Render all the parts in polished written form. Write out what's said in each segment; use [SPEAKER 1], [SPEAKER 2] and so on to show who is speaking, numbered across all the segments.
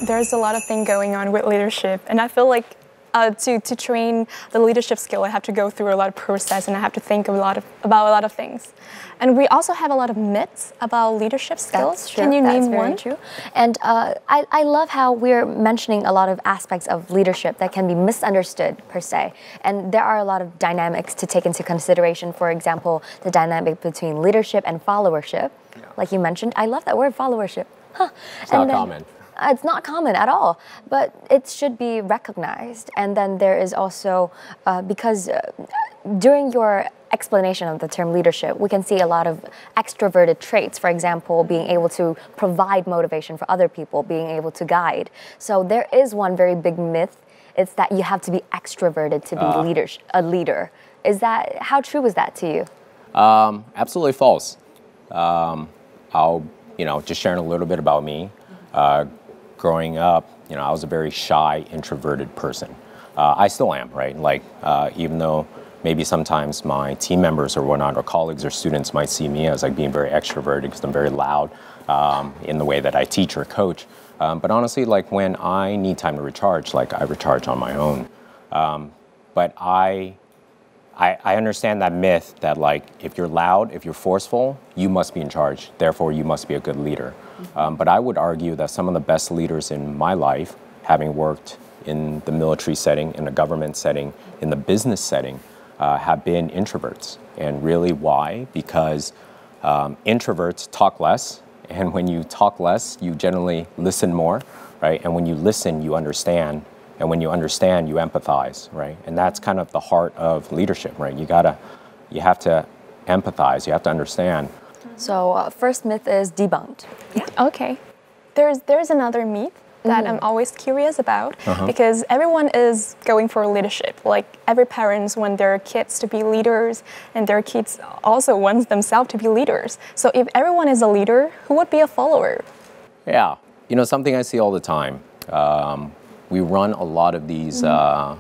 [SPEAKER 1] There's a lot of things going on with leadership, and I feel like to train the leadership skill, I have to go through a lot of process, and I have to think about a lot of things. And we also have a lot of myths about leadership skills.
[SPEAKER 2] That's true.
[SPEAKER 1] Can you name one?
[SPEAKER 2] True. And I love how we're mentioning a lot of aspects of leadership that can be misunderstood per se. And there are a lot of dynamics to take into consideration. For example, the dynamic between leadership and followership. Yeah. Like you mentioned, I love that word, followership. Huh.
[SPEAKER 3] It's not common.
[SPEAKER 2] It's not common at all, but it should be recognized. And then there is also, because during your explanation of the term leadership, we can see a lot of extroverted traits. For example, being able to provide motivation for other people, being able to guide. So there is one very big myth. It's that you have to be extroverted to be a leader. How true is that to you?
[SPEAKER 3] Absolutely false. I'll, just sharing a little bit about me. Growing up, I was a very shy, introverted person. I still am, right? Like, even though maybe sometimes my team members or whatnot, or colleagues or students might see me as like being very extroverted because I'm very loud in the way that I teach or coach. But honestly, like when I need time to recharge, like I recharge on my own. But I understand that myth that like if you're loud, if you're forceful, you must be in charge. Therefore, you must be a good leader. But I would argue that some of the best leaders in my life, having worked in the military setting, in a government setting, in the business setting, have been introverts. And really why? Because introverts talk less. And when you talk less, you generally listen more, right? And when you listen, you understand. And when you understand, you empathize, right? And that's kind of the heart of leadership, right? You have to empathize, you have to understand.
[SPEAKER 2] So first myth is debunked.
[SPEAKER 1] Yeah. Okay. There's another myth that I'm always curious about because everyone is going for leadership. Like every parents want their kids to be leaders, and their kids also want themselves to be leaders. So if everyone is a leader, who would be a follower?
[SPEAKER 3] Yeah. Something I see all the time. We run a lot of these, kind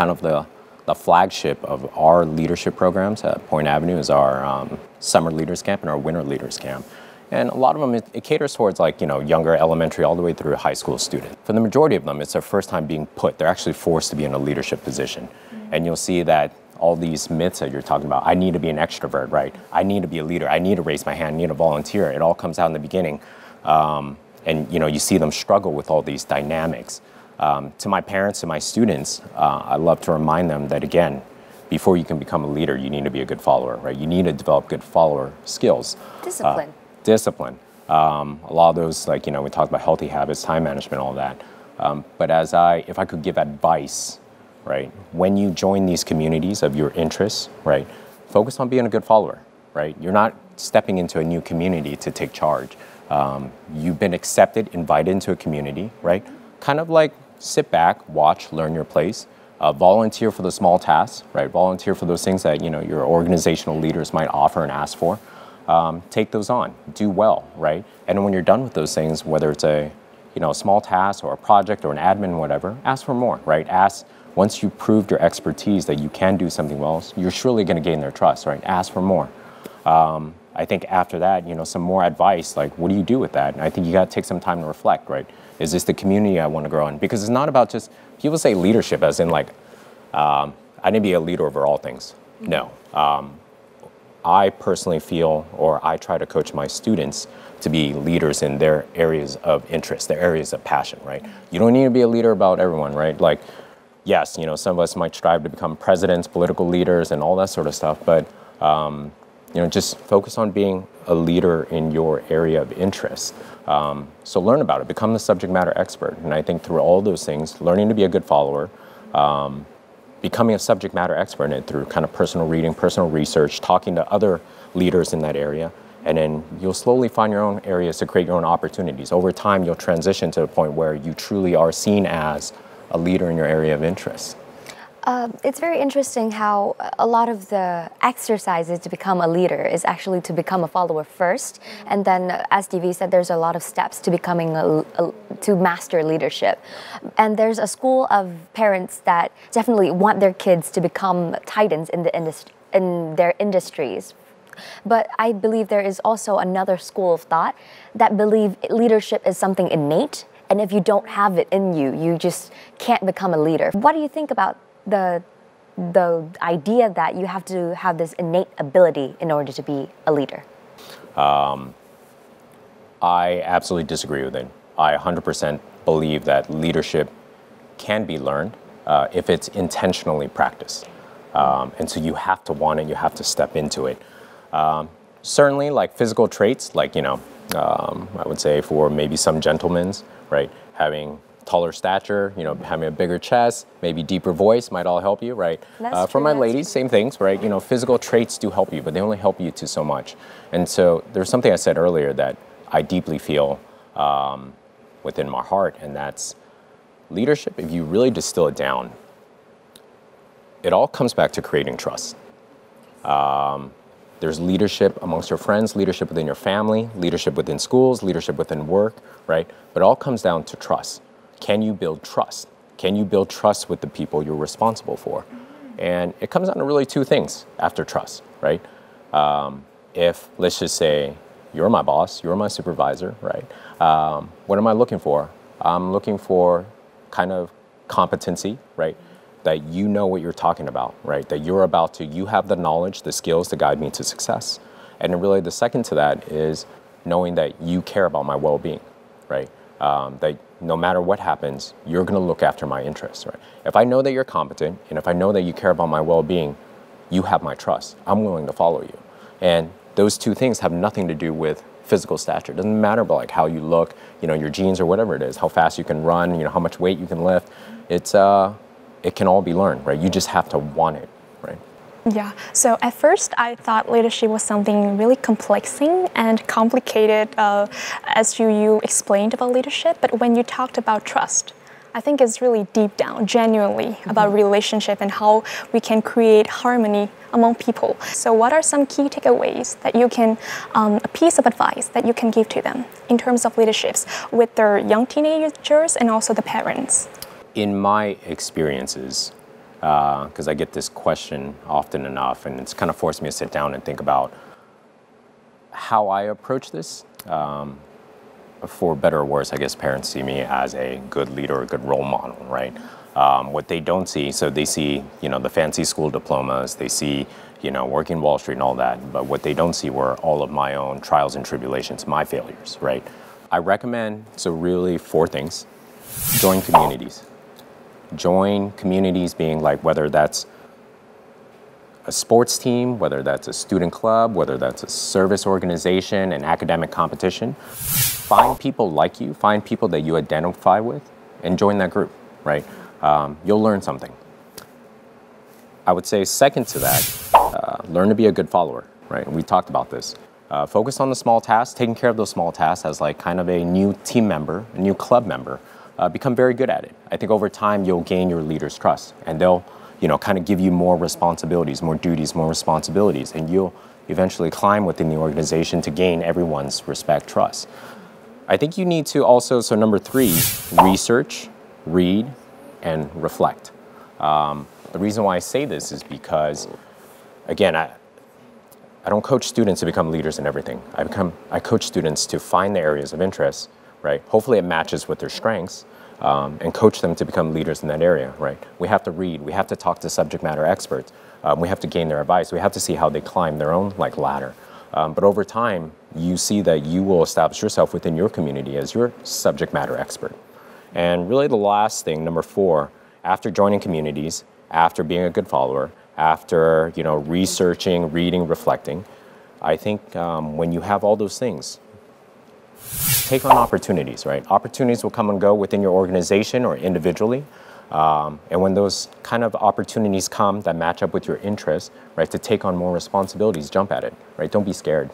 [SPEAKER 3] of the flagship of our leadership programs at Point Avenue is our Summer Leaders Camp and our Winter Leaders Camp. And a lot of them, it caters towards like, younger elementary all the way through high school student. For the majority of them, it's their first time being put. They're actually forced to be in a leadership position. And you'll see that all these myths that you're talking about, I need to be an extrovert, right? I need to be a leader. I need to raise my hand, I need to volunteer. It all comes out in the beginning. And you see them struggle with all these dynamics. To my parents and my students, I love to remind them that, again, before you can become a leader, you need to be a good follower, right? You need to develop good follower skills.
[SPEAKER 2] Discipline.
[SPEAKER 3] Discipline. A lot of those, like, we talked about healthy habits, time management, all that. But if I could give advice, right, when you join these communities of your interests, right, focus on being a good follower, right? You're not stepping into a new community to take charge. You've been accepted, invited into a community, right? Kind of like sit back, watch, learn your place, volunteer for the small tasks, right? Volunteer for those things that, your organizational leaders might offer and ask for. Take those on, do well, right? And when you're done with those things, whether it's a small task or a project or an admin, whatever, ask for more, right? Once you've proved your expertise that you can do something well, you're surely going to gain their trust, right? Ask for more. I think after that, some more advice, like what do you do with that? And I think you got to take some time to reflect, right? Is this the community I want to grow in? Because it's not about just, people say leadership as in like, I need to be a leader over all things. No. I personally feel, or I try to coach my students to be leaders in their areas of interest, their areas of passion, right? You don't need to be a leader about everyone, right? Like, yes, some of us might strive to become presidents, political leaders, and all that sort of stuff, but just focus on being a leader in your area of interest. So learn about it, become the subject matter expert. And I think through all those things, learning to be a good follower, becoming a subject matter expert in it through kind of personal reading, personal research, talking to other leaders in that area, and then you'll slowly find your own areas to create your own opportunities. Over time, you'll transition to the point where you truly are seen as a leader in your area of interest.
[SPEAKER 2] It's very interesting how a lot of the exercises to become a leader is actually to become a follower first, and then, as DV said, there's a lot of steps to becoming to master leadership. And there's a school of parents that definitely want their kids to become titans in their industries. But I believe there is also another school of thought that believe leadership is something innate And if you don't have it in you, you just can't become a leader. What do you think about the idea that you have to have this innate ability in order to be a leader?
[SPEAKER 3] I absolutely disagree with it. I 100% believe that leadership can be learned if it's intentionally practiced. And so you have to want it, you have to step into it. Certainly, like physical traits, like, I would say for maybe some gentlemen, right, having taller stature, having a bigger chest, maybe deeper voice might all help you, right? For my ladies, same things, right? Physical traits do help you, but they only help you to so much. And so there's something I said earlier that I deeply feel within my heart, and that's leadership. If you really distill it down, it all comes back to creating trust. There's leadership amongst your friends, leadership within your family, leadership within schools, leadership within work, right? But it all comes down to trust. Can you build trust? Can you build trust with the people you're responsible for? And it comes down to really two things after trust, right? If, let's just say, you're my boss, you're my supervisor, right? What am I looking for? I'm looking for kind of competency, right? That you know what you're talking about, right? That you have the knowledge, the skills to guide me to success. And really the second to that is knowing that you care about my well-being, right? That no matter what happens, you're gonna look after my interests, right? If I know that you're competent, and if I know that you care about my well-being, you have my trust. I'm willing to follow you. And those two things have nothing to do with physical stature. It doesn't matter about like how you look, your genes or whatever it is, how fast you can run, how much weight you can lift. It can all be learned, right? You just have to want it, right?
[SPEAKER 1] Yeah, so at first I thought leadership was something really complexing and complicated as you explained about leadership, but when you talked about trust, I think it's really deep down, genuinely about relationship and how we can create harmony among people. So what are some key takeaways that you can, a piece of advice that you can give to them in terms of leaderships with their young teenagers and also the parents?
[SPEAKER 3] In my experiences, because I get this question often enough, and it's kind of forced me to sit down and think about how I approach this. For better or worse, I guess parents see me as a good leader, a good role model, right? What they don't see, so they see, the fancy school diplomas, they see, working Wall Street and all that, but what they don't see were all of my own trials and tribulations, my failures, right? I recommend, so really 4 things. Join communities. Join communities being like, whether that's a sports team, whether that's a student club, whether that's a service organization, an academic competition. Find people like you, find people that you identify with, and join that group, right? You'll learn something. I would say second to that, learn to be a good follower, right? We talked about this. Focus on the small tasks, taking care of those small tasks as like kind of a new team member, a new club member. Become very good at it. I think over time you'll gain your leader's trust, and they'll, kind of give you more responsibilities, more duties, more responsibilities, and you'll eventually climb within the organization to gain everyone's respect, trust. I think you need to also, so number 3, research, read, and reflect. The reason why I say this is because, again, I don't coach students to become leaders in everything. I coach students to find the areas of interest, right? Hopefully it matches with their strengths, and coach them to become leaders in that area, right? We have to read, we have to talk to subject matter experts, we have to gain their advice, we have to see how they climb their own ladder. But over time, you see that you will establish yourself within your community as your subject matter expert. And really the last thing, number 4, after joining communities, after being a good follower, after researching, reading, reflecting, I think when you have all those things, take on opportunities, right? Opportunities will come and go within your organization or individually. And when those kind of opportunities come that match up with your interests, right, to take on more responsibilities, jump at it, right? Don't be scared,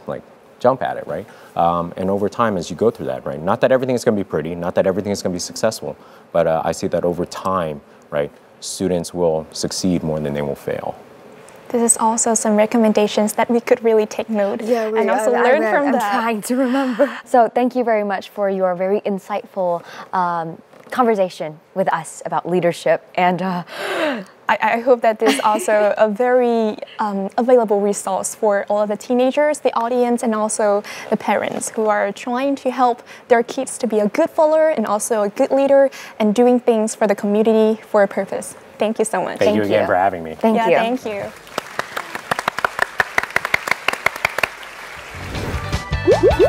[SPEAKER 3] jump at it, right? And over time, as you go through that, right? Not that everything is going to be pretty, not that everything is going to be successful, but I see that over time, right, students will succeed more than they will fail.
[SPEAKER 1] This is also some recommendations that we could really take note and also learn from that.
[SPEAKER 2] I'm trying to remember. So thank you very much for your very insightful conversation with us about leadership. And I
[SPEAKER 1] I hope that this is also a very available resource for all of the teenagers, the audience, and also the parents who are trying to help their kids to be a good follower and also a good leader and doing things for the community for a purpose. Thank you so much.
[SPEAKER 3] Thank you again for having me.
[SPEAKER 2] Thank you.
[SPEAKER 1] Thank you.
[SPEAKER 4] Woo!